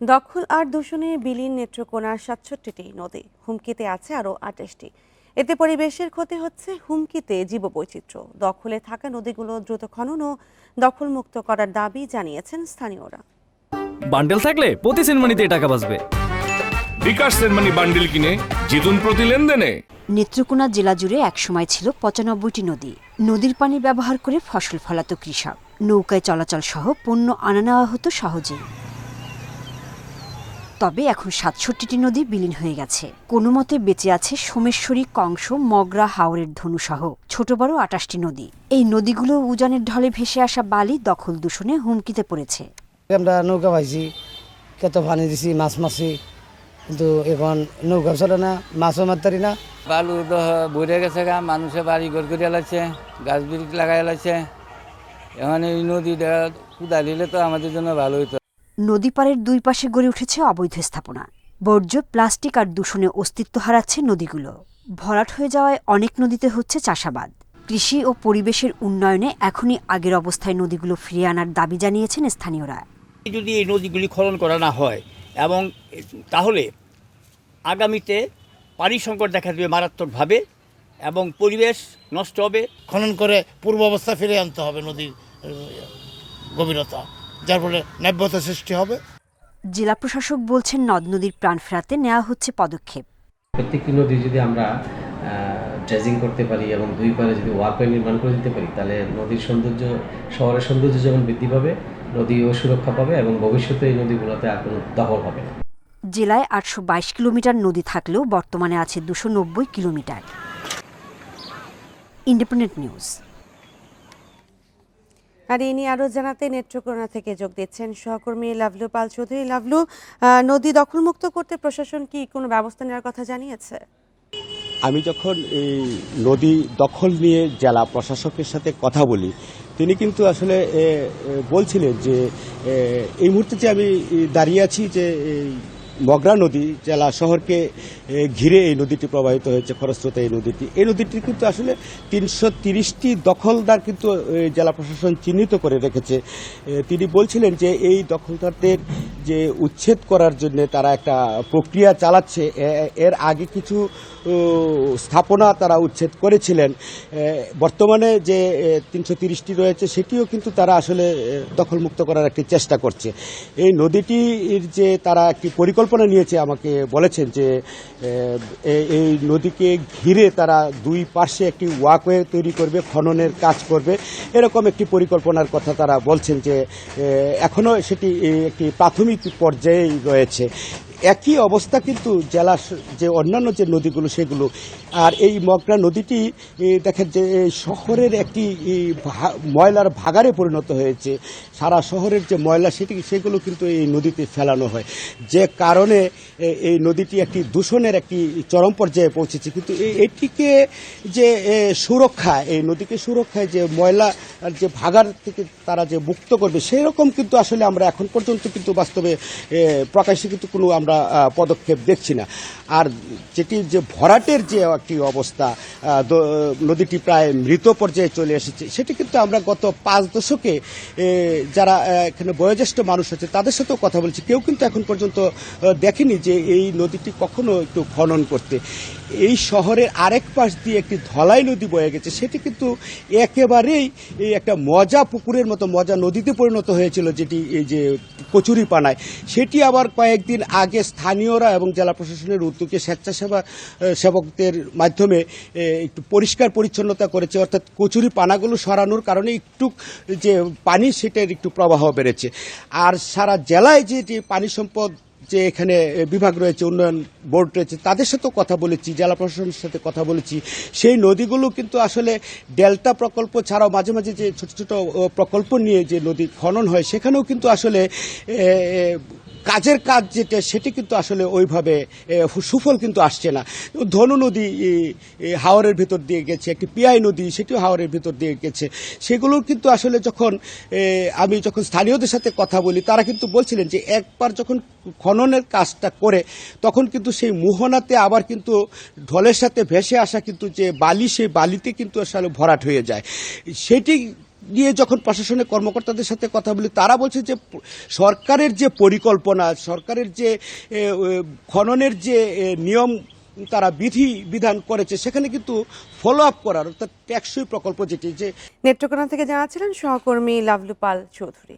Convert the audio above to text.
দখল আর দূষণে বিলীন নেত্রকোনার ৬৭টি নদী, হুমকিতে আছে আরও ২৮টি। এতে পরিবেশের ক্ষতি হচ্ছে, হুমকিতে জীববৈচিত্র্য। দখলে থাকা নদীগুলো দ্রুত খনন ও দখলমুক্ত করার দাবি জানিয়েছেন স্থানীয়রা। বান্ডেল থাকলে প্রতি সেনমানিতে টাকা বাঁচবে। বিকাশ সেনমানি বান্ডেল কিনে জিতুন প্রতি লেনদেনে। নেত্রকোনা জেলা জুড়ে একসময় ছিল ৯৫টি নদী। নদীর পানি ব্যবহার করে ফসল ফলাতো কৃষক। নৌকায় চলাচল সহ পণ্য আনা নেওয়া হতো সহজেই। তবে এখন ৬৭টি নদী বিলীন হয়ে গেছে। কোনো মতে বেঁচে আছে সোমেশ্বরী, কংস, মগরা, হাওরের ধনু সহ ছোট বড় ২৮টি নদী। এই নদীগুলো উজানের ঢলে ভেসে আসা বালি দখল দূষণে হুমকিতে পড়েছে। আমরা নৌকা পাইছি, কত পানি দিছি, মাছ মারছি, কিন্তু এখন নৌকা চলে না, মাছও মারতারি না। বালু বইরে গেছে গা, মানুষে বাড়ি ঘর করে এলাইছে, গাছ বিরিখ লাগাই এলাইছে। এখন এই নদীটা কুদাল দিলে তো আমাদের জন্য ভালো হইতো। নদী পাড়ের দুই পাশে গড়ে উঠেছে অবৈধ স্থাপনা। বর্জ্য, প্লাস্টিক আর দূষণে অস্তিত্ব হারাচ্ছে নদীগুলো। ভরাট হয়ে যাওয়ায় অনেক নদীতে হচ্ছে চাষাবাদ। কৃষি ও পরিবেশের উন্নয়নে এখনই আগের অবস্থায় নদীগুলো ফিরিয়ে আনার দাবি জানিয়েছেন স্থানীয়রা। যদি এই নদীগুলি খনন করা না হয় এবং তাহলে আগামীতে পানি সংকট দেখা দেবে মারাত্মকভাবে এবং পরিবেশ নষ্ট হবে। খনন করে পূর্ব অবস্থা ফিরে আনতে হবে নদীর গভীরতা, যার ফলে নাব্যতা সৃষ্টি হবে। জেলা প্রশাসক বলছেন, নদ নদীর প্রাণ ফেরাতে নেওয়া হচ্ছে পদক্ষেপ। প্রত্যেকটি নদী যদি আমরা ড্রেজিং করতে পারি এবং দুই পারে যদি ওয়াকওয়ে নির্মাণ করে দিতে পারি, তাহলে নদীর সৌন্দর্য, শহরের সৌন্দর্য যেমন বৃদ্ধি পাবে, নদীও সুরক্ষা পাবে এবং ভবিষ্যতে এই নদীগুলোতে আর কোনো দখল হবে না। জেলায় ৮২২ কিলোমিটার নদী থাকলেও বর্তমানে আছে ২৯০ কিলোমিটার। Independent news. আর এই নিয়ে আরও জানাতে নেত্রকোনা থেকে যোগ দিচ্ছেন সহকর্মী লাভলু পাল চৌধুরী। লাভলু, নদী দখলমুক্ত করতে প্রশাসন কি কোনো ব্যবস্থা নেওয়ার কথা জানিয়েছে? আমি যখন এই নদী দখল নিয়ে জেলা প্রশাসকের সাথে কথা বলি, তিনি কিন্তু আসলে বলছিলেন যে এই মুহূর্তে যে আমি দাঁড়িয়ে আছি, যে মগরা নদী জেলা শহরকে ঘিরে এই নদীটি প্রবাহিত হয়েছে, খরস্রোতা এই নদীটি কিন্তু আসলে ৩৩০টি দখলদার কিন্তু জেলা প্রশাসন চিহ্নিত করে রেখেছে। তিনি বলছিলেন যে এই দখলদারদের যে উচ্ছেদ করার জন্য তারা একটা প্রক্রিয়া চালাচ্ছে। এর আগে কিছু স্থাপনা তারা উচ্ছেদ করেছিলেন। বর্তমানে যে ৩৩০টি রয়েছে সেটিও কিন্তু তারা আসলে দখলমুক্ত করার একটি চেষ্টা করছে। এই নদীটির যে তারা একটি পরিকল্পনা নিয়েছে, আমাকে বলেছেন যে এই নদীকে ঘিরে তারা দুই পাশে একটি ওয়াকওয়ে তৈরি করবে, খননের কাজ করবে, এরকম একটি পরিকল্পনার কথা তারা বলছেন। যে এখনও সেটি একটি প্রাথমিক পর্যায়েই রয়েছে। একই অবস্থা কিন্তু জেলার যে অন্যান্য যে নদীগুলো সেগুলো। আর এই মগরা নদীটি দেখেন যে শহরের একটি ময়লার ভাগাড়ে পরিণত হয়েছে। সারা শহরের যে ময়লা সেগুলো কিন্তু এই নদীতে ফেলানো হয়, যে কারণে এই নদীটি একটি দূষণের একটি চরম পর্যায়ে পৌঁছেছে। কিন্তু এটিকে যে সুরক্ষা, এই নদীকে সুরক্ষায় যে ময়লা যে ভাগাড় থেকে তারা যে মুক্ত করবে, সেই রকম কিন্তু আসলে আমরা এখন পর্যন্ত কিন্তু বাস্তবে প্রকাশ্যে কিন্তু কোনো আমরা পদক্ষেপ দেখছি না। আর যেটি যে ভরাটের যে একটি অবস্থা, নদীটি প্রায় মৃত পর্যায়ে চলে এসেছে, সেটি কিন্তু আমরা গত ৫ দশকে যারা এখানে বয়োজ্যেষ্ঠ মানুষ আছে তাদের সাথেও কথা বলছি, কেউ কিন্তু এখন পর্যন্ত দেখেনি যে এই নদীটি কখনো একটু খনন করতে। এই শহরের আরেক পাশ দিয়ে একটি ধলাই নদী বয়ে গেছে, সেটি কিন্তু একেবারেই একটা মজা পুকুরের মতো মজা নদীতে পরিণত হয়েছিল, যেটি এই যে কচুরিপানায়। সেটি আবার কয়েকদিন আগে স্থানীয়রা এবং জেলা প্রশাসনের উদ্যোগে স্বেচ্ছাসেবকদের মাধ্যমে একটু পরিষ্কার পরিচ্ছন্নতা করেছে, অর্থাৎ কচুরিপানাগুলো সরানোর কারণে একটু যে পানি সেটার একটু প্রবাহ বেড়েছে। আর সারা জেলায় যে পানি সম্পদ যে এখানে বিভাগ রয়েছে, উন্নয়ন বোর্ড রয়েছে, তাদের সাথেও কথা বলেছি, জেলা প্রশাসনের সাথে কথা বলেছি। সেই নদীগুলো কিন্তু আসলে ডেল্টা প্রকল্প ছাড়াও মাঝে মাঝে যে ছোট ছোট প্রকল্প নিয়ে যে নদী খনন হয়, সেখানেও কিন্তু আসলে কাজের কাজ যেটা সেটি কিন্তু আসলে ওইভাবে সুফল কিন্তু আসছে না। ধনু নদী হাওরের ভিতর দিয়ে গেছে, একটি পিয়াই নদী সেটিও হাওরের ভিতর দিয়ে গেছে। সেগুলোর কিন্তু আসলে আমি যখন স্থানীয়দের সাথে কথা বলি, তারা কিন্তু বলছিলেন যে একবার যখন খননের কাজটা করে তখন কিন্তু সেই মোহনাতে আবার কিন্তু ঢলের সাথে ভেসে আসা কিন্তু যে বালি, সেই বালিতে কিন্তু আসলে ভরাট হয়ে যায়। সেটি নিয়ে যখন প্রশাসনের কর্মকর্তাদের সাথে কথা বলি, তারা বলছে যে সরকারের যে পরিকল্পনা, সরকারের যে খননের যে নিয়ম তারা বিধান করেছে, সেখানে কিন্তু ফলো আপ করার, অর্থাৎ টেকসই প্রকল্প যেটি, যে নেত্রকোনা থেকে জানাচ্ছিলেন সহকর্মী লাভলু পাল চৌধুরী।